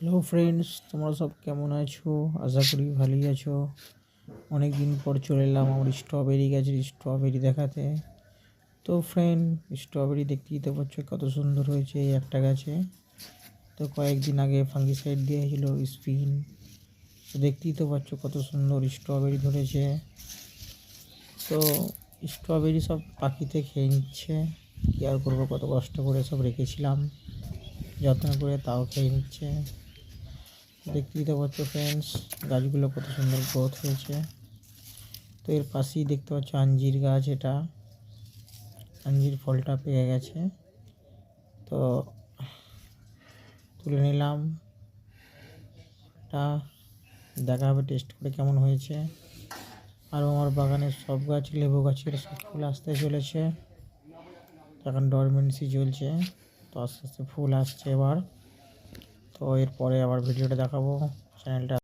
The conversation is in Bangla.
হ্যালো ফ্রেন্ডস, তোমরা সব কেমন আছো? আশা করি ভালোই আছো। অনেক দিন পর চলে এলাম আমার স্ট্রবেরি গাছের স্ট্রবেরি দেখাতে। তো ফ্রেন্ড, স্ট্রবেরি দেখতেই তো পাচ্ছ কত সুন্দর হয়েছে এই একটা গাছে। তো কয়েকদিন আগে ফাঙ্গিসাইড দিয়েছিল স্পিন। তো দেখতেই তো পাচ্ছ কত সুন্দর স্ট্রবেরি ধরেছে। তো স্ট্রবেরি সব পাখিতে খেয়ে নিচ্ছে। কী আর করবো, কত কষ্ট করে সব রেখেছিলাম যত্ন করে, তাও খেয়ে নিচ্ছে। দেখতেই তো পাচ্ছ ফ্রেন্ডস, গাছগুলো কত সুন্দর গ্রোথ হয়েছে। তো এর পাশেই দেখতে পাচ্ছ আঞ্জির গাছ, এটা আঞ্জির ফলটা পেয়ে গেছে। তো তুলে নিলাম, এটা দেখা হবে টেস্ট করে কেমন হয়েছে। আরও আমার বাগানের সব গাছ, লেবু গাছের সব ফুল আসতে চলেছে। এখন ডরমেন্সি চলছে, তো আস্তে আস্তে ফুল আসছে এবার। তো এরপরে আবার ভিডিওটা দেখাবো। চ্যানেলটা